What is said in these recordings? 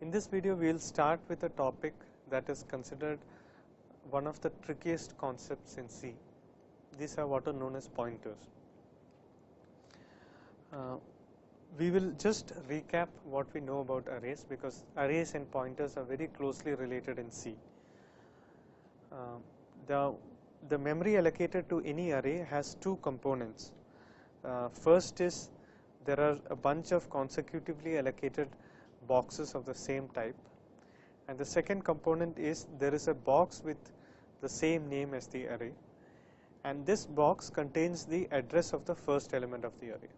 In this video, we will start with a topic that is considered one of the trickiest concepts in C. These are what are known as pointers. We will just recap what we know about arrays, because arrays and pointers are very closely related in C. The memory allocated to any array has two components. First is there are a bunch of consecutively allocated boxes of the same type, and the second component is there is a box with the same name as the array, and this box contains the address of the first element of the array.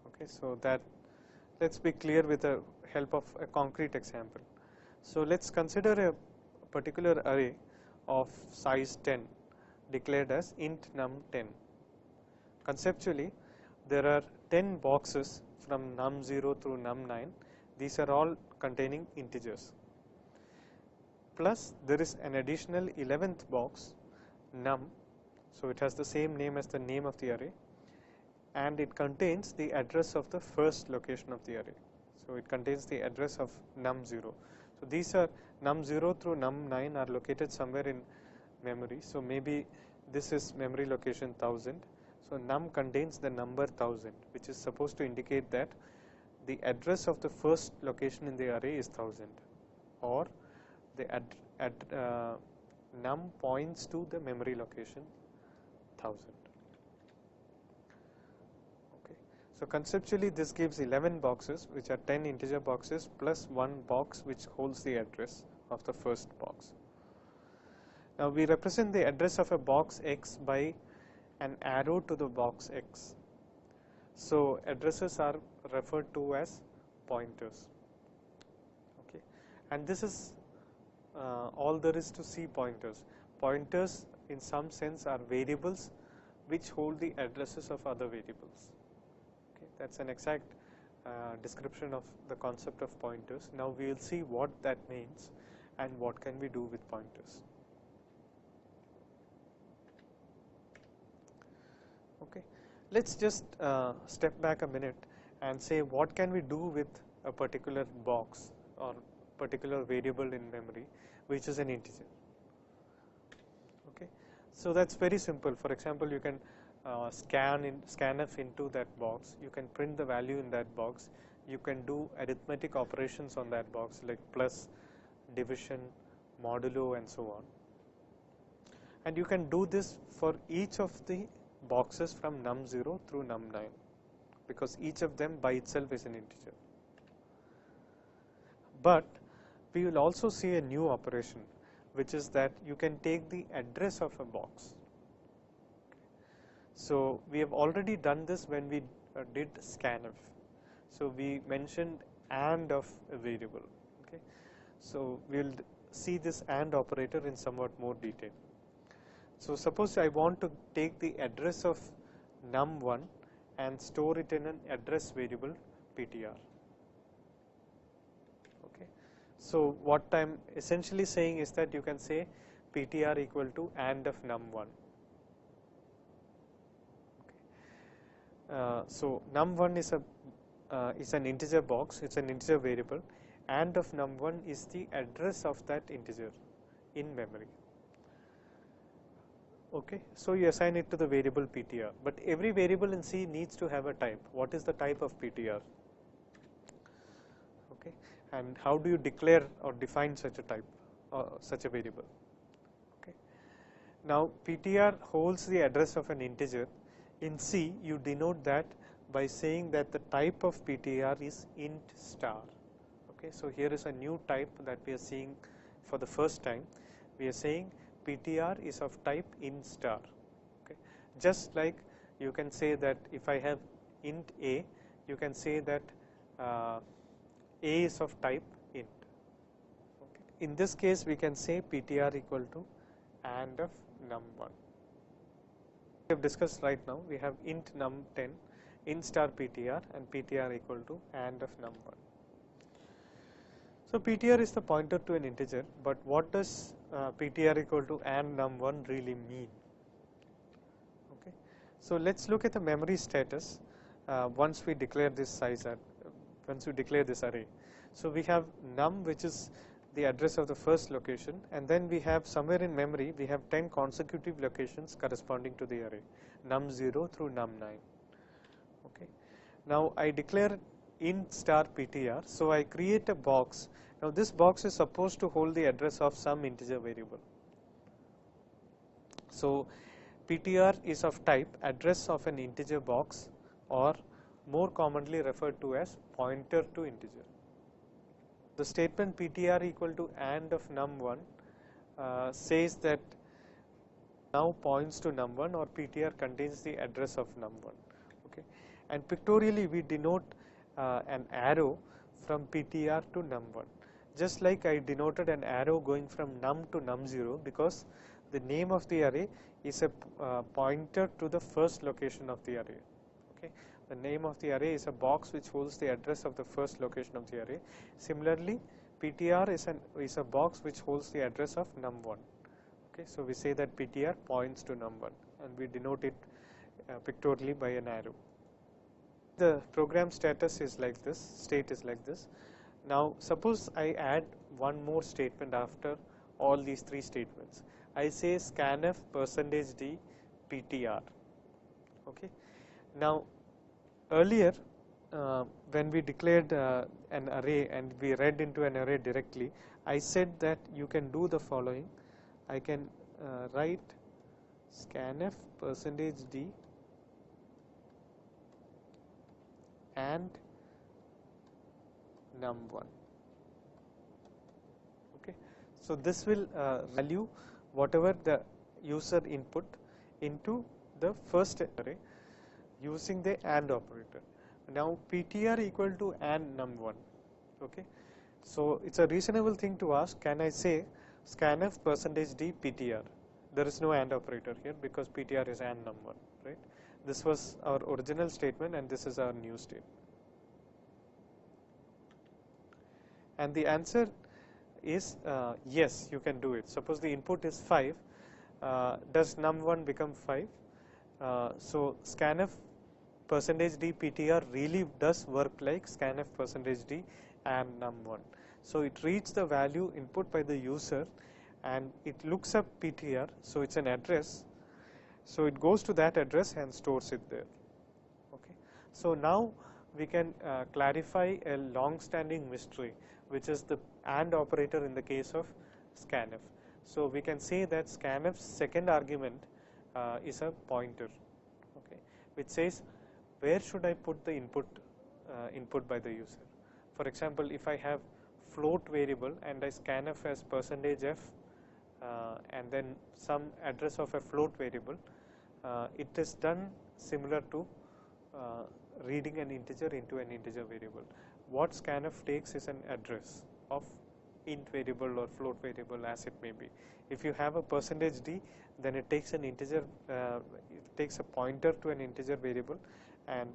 Okay, so that let's be clear with the help of a concrete example. So let's consider a particular array of size 10 declared as int num10. Conceptually, there are 10 boxes from num0 through num9. These are all containing integers, plus there is an additional 11th box num, so it has the same name as the name of the array, and it contains the address of the first location of the array. So it contains the address of num0. So these are num0 through num9 are located somewhere in memory. So maybe this is memory location 1000. So num contains the number 1000, which is supposed to indicate that the address of the first location in the array is 1000, or the num points to the memory location 1000. Okay. So conceptually, this gives 11 boxes, which are 10 integer boxes plus one box which holds the address of the first box. Now we represent the address of a box X by an arrow to the box X. So addresses are referred to as pointers. Okay, and this is all there is to see pointers. Pointers in some sense are variables which hold the addresses of other variables. Okay, that's an exact description of the concept of pointers. Now we will see what that means and what can we do with pointers. Okay, let's just step back a minute and say what can we do with a particular box or particular variable in memory which is an integer. Okay, so that's very simple. For example, you can scanf into that box, you can print the value in that box, you can do arithmetic operations on that box like plus, division, modulo and so on, and you can do this for each of the boxes from num0 through num9, because each of them by itself is an integer. But we will also see a new operation, which is that you can take the address of a box. So we have already done this when we did scanf. So we mentioned AND of a variable. Okay, so we will see this AND operator in somewhat more detail. So suppose I want to take the address of num1 and store it in an address variable ptr. Okay, so what I am essentially saying is that you can say ptr equal to AND of num1. Okay. So num1 is an integer box, it's an integer variable, AND of num1 is the address of that integer in memory. Okay, so you assign it to the variable ptr, but every variable in C needs to have a type. What is the type of ptr? Okay, and how do you declare or define such a type, such a variable? Okay, now ptr holds the address of an integer. In C, you denote that by saying that the type of ptr is int star. Okay, so here is a new type that we are seeing for the first time. We are saying ptr is of type int star. Okay, just like you can say that if I have int a, you can say that a is of type int. Okay. In this case, we can say ptr equal to AND of num1. We have discussed right now, we have int num10, int star ptr, and ptr equal to AND of num1. So ptr is the pointer to an integer, but what does ptr equal to AND num1 really mean? So let's look at the memory status once we declare this size once you declare this array. So we have num, which is the address of the first location, and then we have somewhere in memory we have 10 consecutive locations corresponding to the array, num 0 through num 9. Okay. Now I declare int star ptr, so I create a box. Now this box is supposed to hold the address of some integer variable. So ptr is of type address of an integer box, or more commonly referred to as pointer to integer. The statement ptr equal to and of num1 says that now points to num1, or ptr contains the address of num1. Okay. And pictorially we denote an arrow from ptr to num1, just like I denoted an arrow going from num to num0, because the name of the array is a pointer to the first location of the array. Okay. The name of the array is a box which holds the address of the first location of the array. Similarly, ptr is a box which holds the address of num1. Okay. So we say that ptr points to num1, and we denote it pictorially by an arrow. The program status is like this, state is like this. Now suppose I add one more statement after all these three statements. I say scanf %d ptr. Okay. Now earlier when we declared an array and we read into an array directly, I said that you can do the following. I can write scanf %d and num1. Okay. So this will value whatever the user input into the first array using the AND operator. Now ptr equal to AND num1. Okay. So it's a reasonable thing to ask, can I say scanf %d ptr? There is no AND operator here because ptr is AND num1, right? This was our original statement and this is our new statement. And the answer is yes, you can do it. Suppose the input is 5, does num1 become 5? So scanf %d ptr really does work like scanf %d and num1. So it reads the value input by the user and it looks up ptr, so it's an address. So it goes to that address and stores it there. Okay. So now we can clarify a long-standing mystery, which is the AND operator in the case of scanf. So we can say that scanf's second argument is a pointer, okay, which says where should I put the input by the user. For example, if I have float variable and I scanf as %f and then some address of a float variable, it is done similar to reading an integer into an integer variable. What scanf takes is an address of int variable or float variable as it may be. If you have a %d, then it takes an integer, it takes a pointer to an integer variable and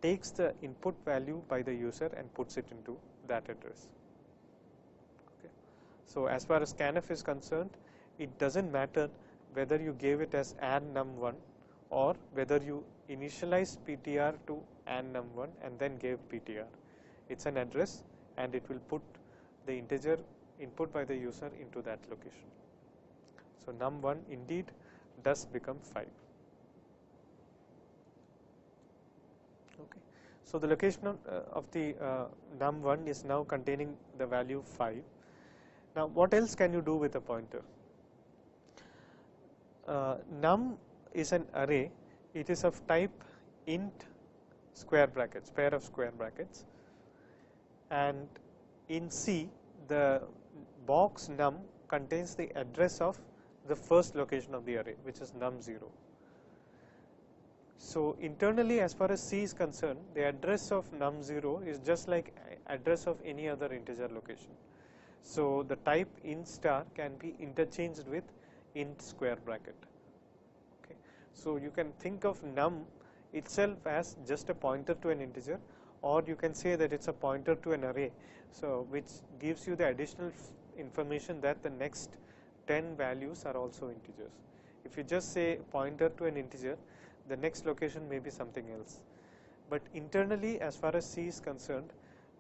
takes the input value by the user and puts it into that address. Okay. So as far as scanf is concerned, it doesn't matter whether you gave it as AND num1 or whether you initialize ptr to AND num1 and then gave ptr. It's an address and it will put the integer input by the user into that location. So num1 indeed does become 5. Okay. So the location of the num1 is now containing the value 5. Now what else can you do with a pointer? Num is an array. It is of type int square brackets, pair of square brackets, and in C the box num contains the address of the first location of the array, which is num0. So internally, as far as C is concerned, the address of num0 is just like address of any other integer location. So the type int star can be interchanged with int square bracket. Okay. So you can think of num itself as just a pointer to an integer, or you can say that it's a pointer to an array, so which gives you the additional information that the next 10 values are also integers. If you just say pointer to an integer, the next location may be something else. But internally, as far as C is concerned,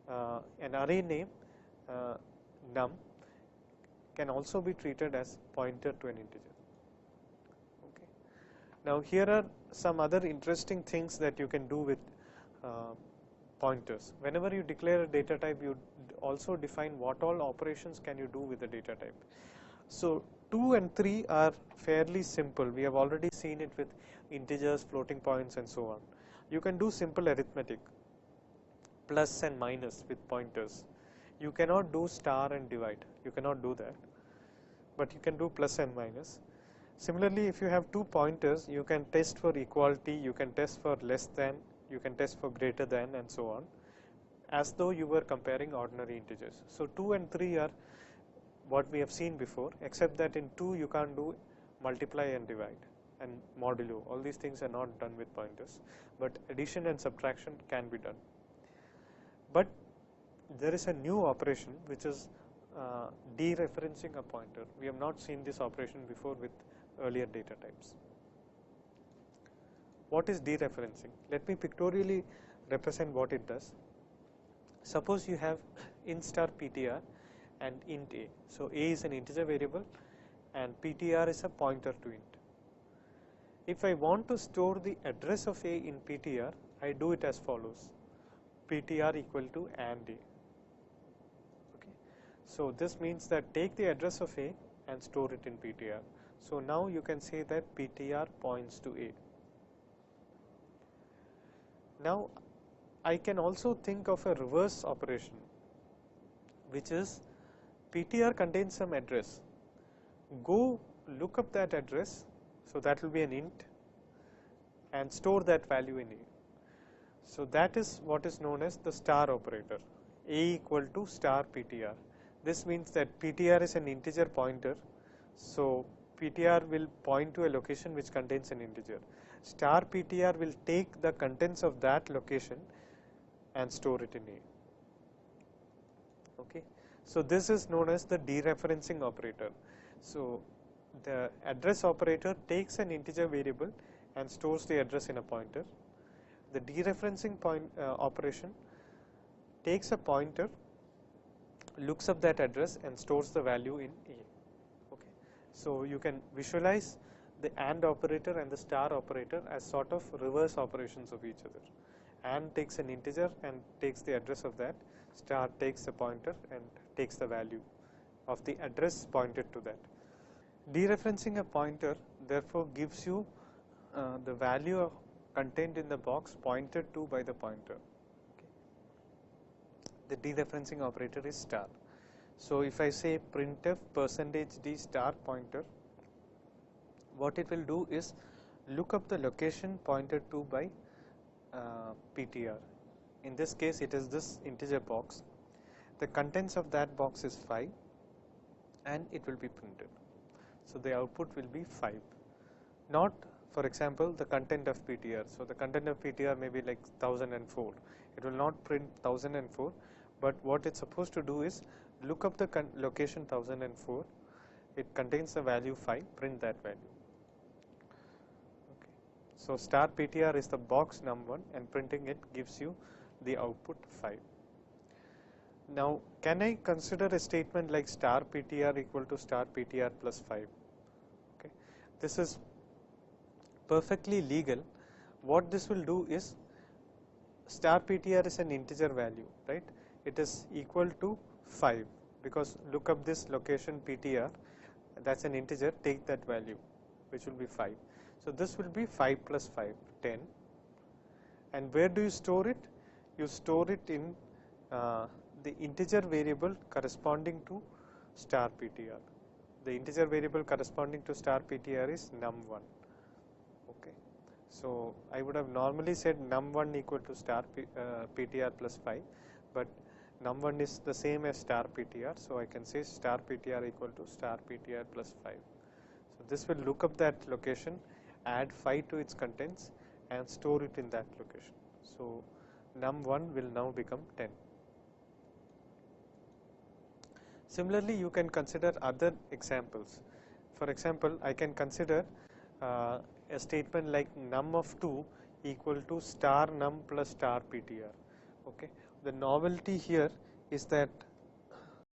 an array name num can also be treated as pointer to an integer. Okay. Now here are some other interesting things that you can do with pointers. Whenever you declare a data type, you also define what all operations can you do with the data type. So 2 and 3 are fairly simple. We have already seen it with integers, floating points and so on. You can do simple arithmetic, plus and minus with pointers. You cannot do star and divide, you cannot do that, but you can do plus and minus. Similarly, if you have two pointers, you can test for equality, you can test for less than, you can test for greater than and so on, as though you were comparing ordinary integers. So 2 and 3 are what we have seen before, except that in 2 you can't do multiply and divide and modulo. All these things are not done with pointers, but addition and subtraction can be done. But there is a new operation which is dereferencing a pointer. We have not seen this operation before with earlier data types. What is dereferencing? Let me pictorially represent what it does. Suppose you have int star ptr and int a. So a is an integer variable and ptr is a pointer to int. If I want to store the address of a in ptr, I do it as follows: ptr equal to and a. Okay. So this means that take the address of a and store it in ptr. So now you can say that ptr points to a. Now I can also think of a reverse operation, which is ptr contains some address. Go look up that address, so that will be an int, and store that value in a. So that is what is known as the star operator, a equal to star ptr. This means that ptr is an integer pointer, so ptr will point to a location which contains an integer. Star ptr will take the contents of that location and store it in a. Okay. So this is known as the dereferencing operator. So the address operator takes an integer variable and stores the address in a pointer. The dereferencing operation takes a pointer, looks up that address and stores the value in a. Okay. So you can visualize the AND operator and the star operator as sort of reverse operations of each other. AND takes an integer and takes the address of that, star takes a pointer and takes the value of the address pointed to that. Dereferencing a pointer therefore gives you the value contained in the box pointed to by the pointer. Okay. The dereferencing operator is star. So if I say printf %d star pointer, what it will do is look up the location pointed to by ptr. In this case it is this integer box. The contents of that box is 5 and it will be printed. So the output will be 5, not for example the content of ptr. So the content of ptr may be like 1004. It will not print 1004, but what it's supposed to do is look up the location 1004. It contains the value 5, print that value. Okay. So star ptr is the box num1 and printing it gives you the output 5. Now can I consider a statement like star ptr equal to star ptr plus 5? Okay. This is perfectly legal. What this will do is star ptr is an integer value, right? It is equal to 5 because look up this location ptr, that's an integer, take that value which will be 5. So this will be 5 plus 5, 10. And where do you store it? You store it in the integer variable corresponding to star ptr. The integer variable corresponding to star ptr is num1. Okay. So I would have normally said num1 equal to star ptr plus 5, but num1 is the same as star ptr, so I can say star ptr equal to star ptr plus 5. So this will look up that location, add 5 to its contents and store it in that location. So num1 will now become 10. Similarly, you can consider other examples. For example, I can consider a statement like num of 2 equal to star num plus star ptr. Okay. the novelty here is that